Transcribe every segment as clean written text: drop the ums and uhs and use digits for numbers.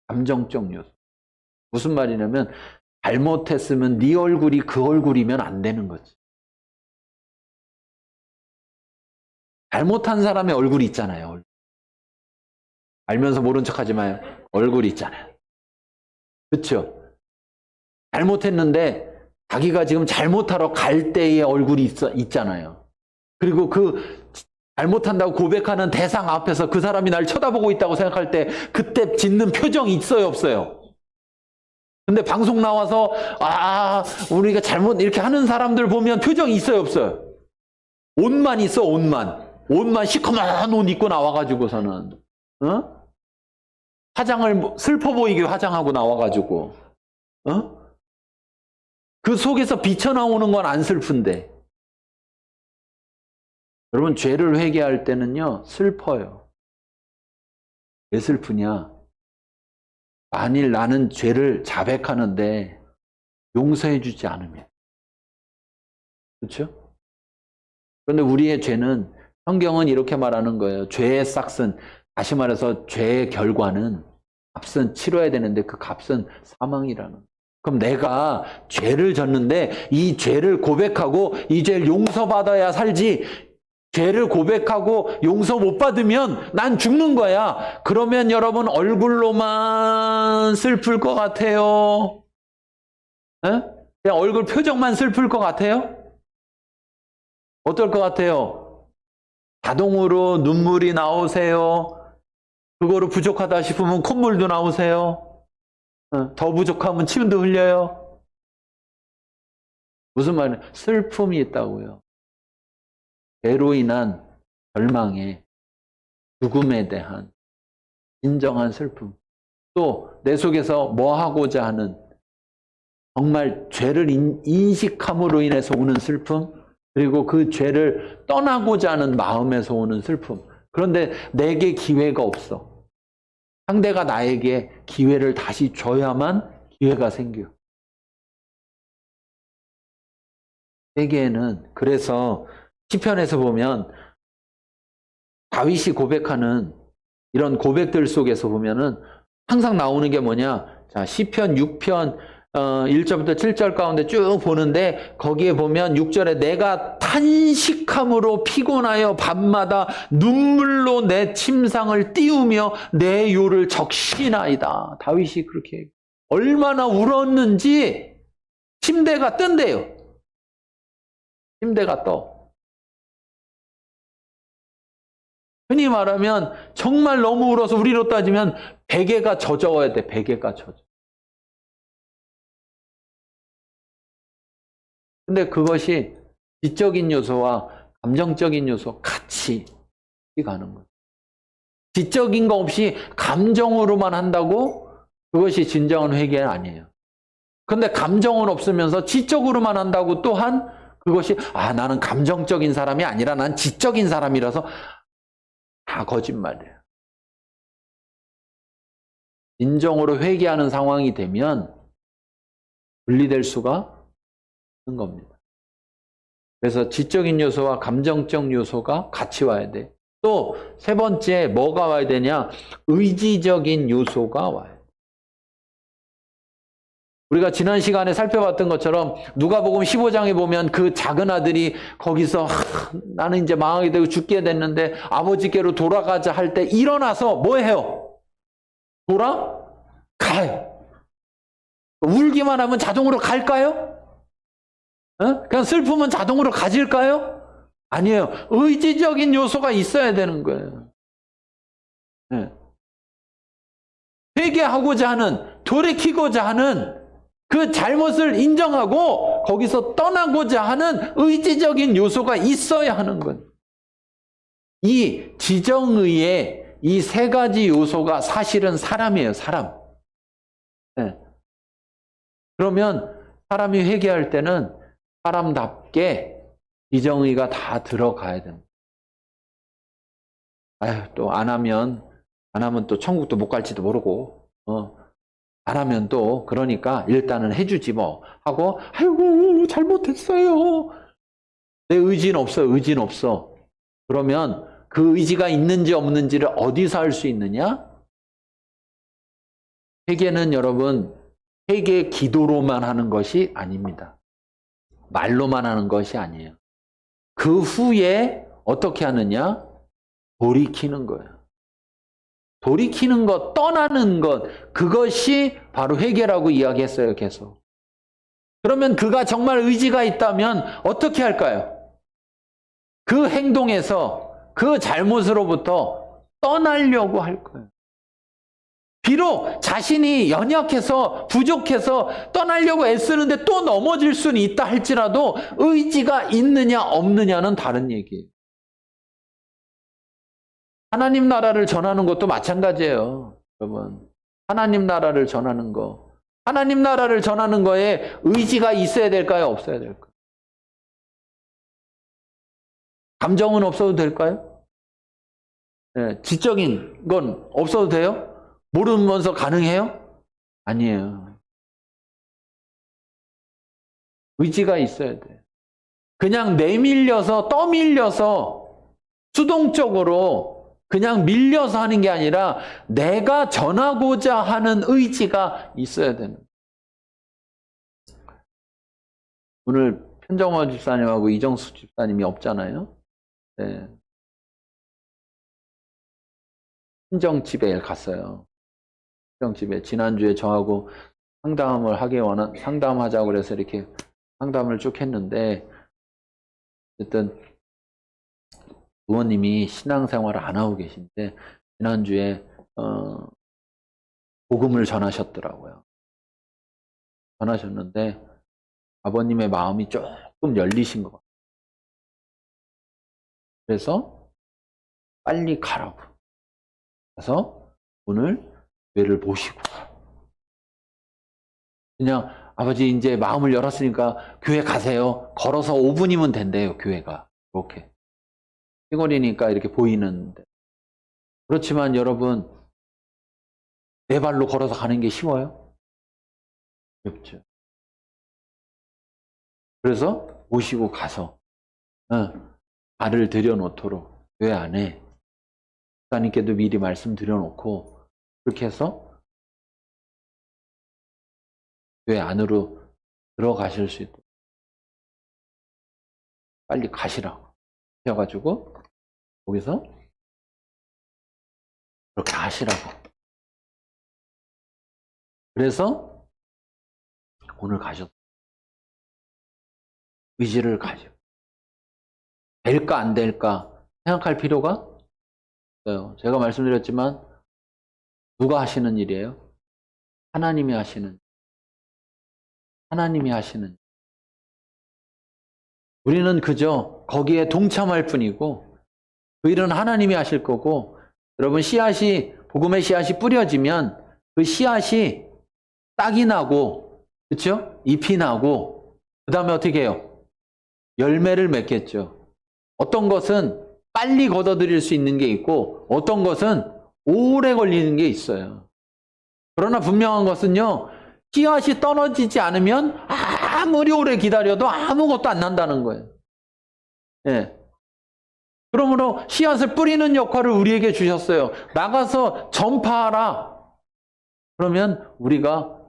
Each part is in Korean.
감정적 요소. 무슨 말이냐면 잘못했으면 네 얼굴이 그 얼굴이면 안 되는 거지. 잘못한 사람의 얼굴이 있잖아요. 알면서 모른 척하지 마요. 얼굴이 있잖아요. 그렇죠? 잘못했는데 자기가 지금 잘못하러 갈 때의 얼굴이 있잖아요. 그리고 그 잘못한다고 고백하는 대상 앞에서 그 사람이 날 쳐다보고 있다고 생각할 때 그때 짓는 표정이 있어요, 없어요? 근데 방송 나와서 우리가 잘못 이렇게 하는 사람들 보면 표정이 있어요, 없어요? 옷만 있어, 옷만 시커먼 옷 입고 나와가지고서는 화장을 슬퍼 보이게 화장하고 나와가지고 그 속에서 비쳐나오는 건 안 슬픈데. 여러분, 죄를 회개할 때는요 슬퍼요. 왜 슬프냐? 만일 나는 죄를 자백하는데 용서해 주지 않으면. 그렇죠? 그런데 우리의 죄는, 성경은 이렇게 말하는 거예요. 죄의 싹은, 다시 말해서 죄의 결과는, 값은 치러야 되는데 그 값은 사망이라는. 그럼 내가 죄를 졌는데 이 죄를 고백하고 이 죄를 용서받아야 살지, 죄를 고백하고 용서 못 받으면 난 죽는 거야. 그러면 여러분 얼굴로만 슬플 것 같아요? 그냥 얼굴 표정만 슬플 것 같아요? 어떨 것 같아요? 자동으로 눈물이 나오세요? 그거로 부족하다 싶으면 콧물도 나오세요? 더 부족하면 침도 흘려요? 무슨 말이에요? 슬픔이 있다고요. 죄로 인한 절망에, 죽음에 대한 진정한 슬픔. 또 내 속에서 뭐 하고자 하는, 정말 죄를 인식함으로 인해서 오는 슬픔, 그리고 그 죄를 떠나고자 하는 마음에서 오는 슬픔. 그런데 내게 기회가 없어. 상대가 나에게 기회를 다시 줘야만 기회가 생겨. 세계에는, 그래서 시편에서 보면 다윗이 고백하는 이런 고백들 속에서 보면은 항상 나오는 게 뭐냐? 자, 시편 6편 1절부터 7절 가운데 쭉 보는데, 거기에 보면 6절에 내가 탄식함으로 피곤하여 밤마다 눈물로 내 침상을 띄우며 내 요를 적시나이다. 다윗이 그렇게 얼마나 울었는지 침대가 뜬대요. 침대가 떠. 흔히 말하면 정말 너무 울어서, 우리로 따지면 베개가 젖어야 돼. 베개가 젖어. 근데 그것이 지적인 요소와 감정적인 요소 같이 가는 거예요. 지적인 거 없이 감정으로만 한다고 그것이 진정한 회개는 아니에요. 근데 감정은 없으면서 지적으로만 한다고 또한 그것이 나는 감정적인 사람이 아니라 난 지적인 사람이라서, 다 거짓말이에요. 진정으로 회개하는 상황이 되면 분리될 수가 없는 겁니다. 그래서 지적인 요소와 감정적 요소가 같이 와야 돼. 또 세 번째 뭐가 와야 되냐? 의지적인 요소가 와야 돼. 우리가 지난 시간에 살펴봤던 것처럼 누가복음 15장에 보면 그 작은 아들이 거기서 나는 이제 망하게 되고 죽게 됐는데 아버지께로 돌아가자 할 때 일어나서 뭐 해요? 돌아가요. 울기만 하면 자동으로 갈까요? 그냥 슬프면 자동으로 가질까요? 아니에요. 의지적인 요소가 있어야 되는 거예요. 회개하고자 하는, 돌이키고자 하는, 그 잘못을 인정하고 거기서 떠나고자 하는 의지적인 요소가 있어야 하는 것. 이 지정의의 이 세 가지 요소가 사실은 사람이에요, 사람. 그러면 사람이 회개할 때는 사람답게 지정의가 다 들어가야 됩니다. 또 안 하면 또 천국도 못 갈지도 모르고, 안 하면 또 그러니까 일단은 해주지 뭐 하고, 아이고 잘못했어요. 내 의지는 없어요. 의지는 없어. 그러면 그 의지가 있는지 없는지를 어디서 알 수 있느냐? 회개는 여러분, 회개 기도로만 하는 것이 아닙니다. 말로만 하는 것이 아니에요. 그 후에 어떻게 하느냐? 돌이키는 거예요. 돌이키는 것, 떠나는 것, 그것이 바로 회개라고 이야기했어요, 계속. 그러면 그가 정말 의지가 있다면 어떻게 할까요? 그 행동에서, 그 잘못으로부터 떠나려고 할 거예요. 비록 자신이 연약해서 부족해서 떠나려고 애쓰는데 또 넘어질 수는 있다 할지라도 의지가 있느냐 없느냐는 다른 얘기예요. 하나님 나라를 전하는 것도 마찬가지예요. 여러분, 하나님 나라를 전하는 거, 하나님 나라를 전하는 거에 의지가 있어야 될까요? 없어야 될까요? 감정은 없어도 될까요? 네, 지적인 건 없어도 돼요? 모르면서 가능해요? 아니에요. 의지가 있어야 돼요. 그냥 내밀려서 떠밀려서 수동적으로 그냥 밀려서 하는 게 아니라 내가 전하고자 하는 의지가 있어야 되는 거예요. 오늘 편정원 집사님하고 이정수 집사님이 없잖아요. 네. 친정집에 갔어요. 집에 지난주에 저하고 상담하자고 그래서 이렇게 상담을 쭉 했는데, 어쨌든 부모님이 신앙생활을 안 하고 계신데 지난주에 복음을 전하셨더라고요. 전하셨는데 아버님의 마음이 조금 열리신 것 같아요. 그래서 빨리 가라고. 그래서 오늘 교회를 모시고 가. 그냥 아버지 이제 마음을 열었으니까 교회 가세요. 걸어서 5분이면 된대요, 교회가. 이렇게. 시골이니까 이렇게 보이는데. 그렇지만 여러분, 내 발로 걸어서 가는 게 쉬워요? 어렵죠. 그래서 모시고 가서 발을 들여놓도록 교회 안에 목사님께도 미리 말씀드려놓고 그렇게 해서 교회 안으로 들어가실 수 있도록 빨리 가시라고 해가지고 거기서 그렇게 하시라고. 그래서 오늘 가셨어요. 의지를 가져. 될까 안 될까 생각할 필요가 없어요. 제가 말씀드렸지만 누가 하시는 일이에요? 하나님이 하시는. 하나님이 하시는. 우리는 그저 거기에 동참할 뿐이고 그 일은 하나님이 하실 거고, 여러분 씨앗이, 복음의 씨앗이 뿌려지면 그 씨앗이 싹이 나고, 그렇죠? 잎이 나고, 그 다음에 어떻게 해요? 열매를 맺겠죠. 어떤 것은 빨리 걷어들일 수 있는 게 있고 어떤 것은 오래 걸리는 게 있어요. 그러나 분명한 것은요, 씨앗이 떨어지지 않으면 아무리 오래 기다려도 아무것도 안 난다는 거예요. 예. 그러므로 씨앗을 뿌리는 역할을 우리에게 주셨어요. 나가서 전파하라. 그러면 우리가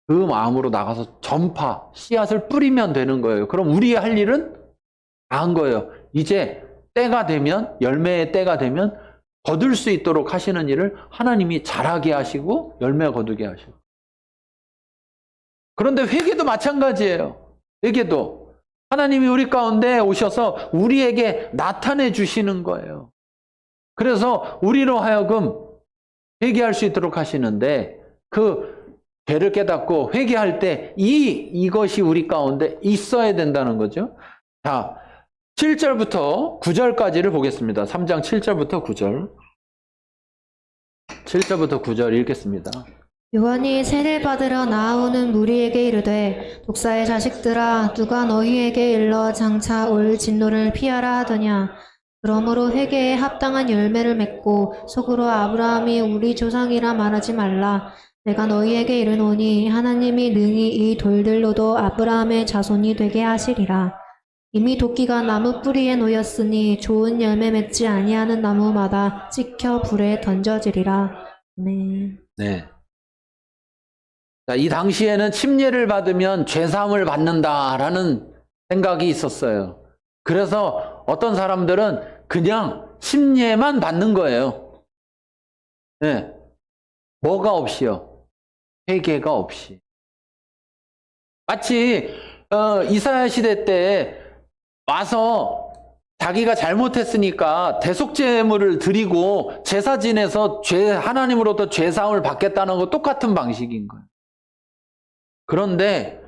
그 마음으로 나가서 전파, 씨앗을 뿌리면 되는 거예요. 그럼 우리의 할 일은 다 한 거예요. 이제 때가 되면, 열매의 때가 되면 거둘 수 있도록 하시는 일을 하나님이 잘하게 하시고 열매 거두게 하시고. 그런데 회개도 마찬가지예요. 회개도 하나님이 우리 가운데 오셔서 우리에게 나타내 주시는 거예요. 그래서 우리로 하여금 회개할 수 있도록 하시는데, 그 죄를 깨닫고 회개할 때 이것이 우리 가운데 있어야 된다는 거죠. 자, 7절부터 9절까지를 보겠습니다. 3장 7절부터 9절. 7절부터 9절 읽겠습니다. 요한이 세례 받으러 나아오는 무리에게 이르되, 독사의 자식들아, 누가 너희에게 일러 장차 올 진노를 피하라 하더냐. 그러므로 회개에 합당한 열매를 맺고 속으로 아브라함이 우리 조상이라 말하지 말라. 내가 너희에게 이르노니 하나님이 능히 이 돌들로도 아브라함의 자손이 되게 하시리라. 이미 도끼가 나무 뿌리에 놓였으니 좋은 열매 맺지 아니하는 나무마다 찍혀 불에 던져지리라. 아멘. 네. 자, 이 당시에는 침례를 받으면 죄사함을 받는다라는 생각이 있었어요. 그래서 어떤 사람들은 그냥 침례만 받는 거예요. 네. 뭐가 없이요? 회개가 없이. 마치 이사야 시대 때 와서 자기가 잘못했으니까 대속제물을 드리고 제사 지내서 하나님으로부터 죄사함을 받겠다는 거 똑같은 방식인 거예요. 그런데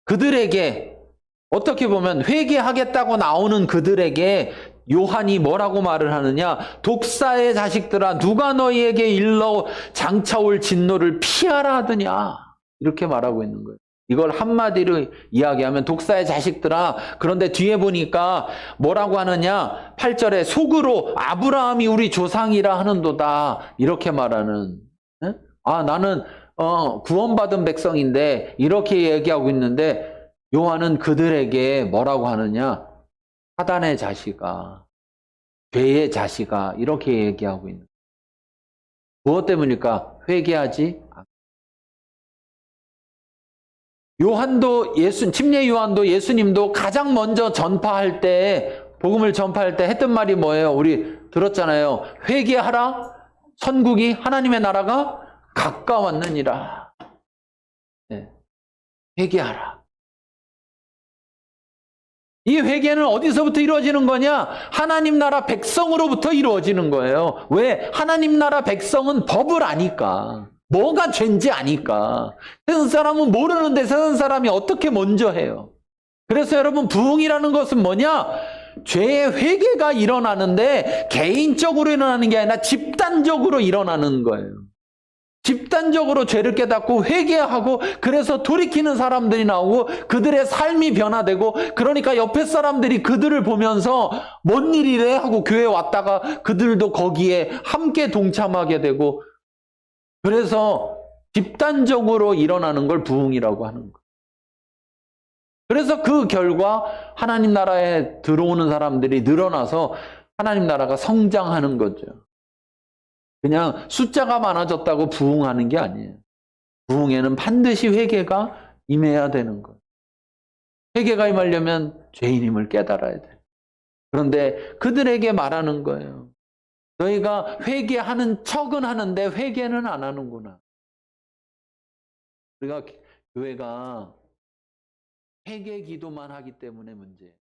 그들에게 어떻게 보면 회개하겠다고 나오는 그들에게 요한이 뭐라고 말을 하느냐? 독사의 자식들아 누가 너희에게 일러 장차 올 진노를 피하라 하더냐? 이렇게 말하고 있는 거예요. 이걸 한마디로 이야기하면 독사의 자식들아, 그런데 뒤에 보니까 뭐라고 하느냐? 8절에 속으로 아브라함이 우리 조상이라 하는도다. 이렇게 말하는. 나는 구원받은 백성인데 이렇게 얘기하고 있는데 요한은 그들에게 뭐라고 하느냐? 사단의 자식아, 죄의 자식아, 이렇게 얘기하고 있는 거예요. 무엇 때문일까? 회개하지 않고. 침례 요한도 예수님도 가장 먼저 전파할 때, 복음을 전파할 때 했던 말이 뭐예요? 우리 들었잖아요. 회개하라, 천국이 하나님의 나라가 가까웠느니라. 네. 회개하라. 이 회개는 어디서부터 이루어지는 거냐? 하나님 나라 백성으로부터 이루어지는 거예요. 왜? 하나님 나라 백성은 법을 아니까. 뭐가 죄인지 아니까. 세상 사람은 모르는데 세상 사람이 어떻게 먼저 해요? 그래서 여러분, 부흥이라는 것은 뭐냐? 죄의 회개가 일어나는데 개인적으로 일어나는 게 아니라 집단적으로 일어나는 거예요. 집단적으로 죄를 깨닫고 회개하고, 그래서 돌이키는 사람들이 나오고 그들의 삶이 변화되고, 그러니까 옆에 사람들이 그들을 보면서 뭔 일이래 하고 교회에 왔다가 그들도 거기에 함께 동참하게 되고, 그래서 집단적으로 일어나는 걸 부흥이라고 하는 거예요. 그래서 그 결과 하나님 나라에 들어오는 사람들이 늘어나서 하나님 나라가 성장하는 거죠. 그냥 숫자가 많아졌다고 부흥하는 게 아니에요. 부흥에는 반드시 회개가 임해야 되는 거예요. 회개가 임하려면 죄인임을 깨달아야 돼요. 그런데 그들에게 말하는 거예요. 너희가 회개하는 척은 하는데 회개는 안 하는구나. 우리가 교회가 회개 기도만 하기 때문에 문제예요.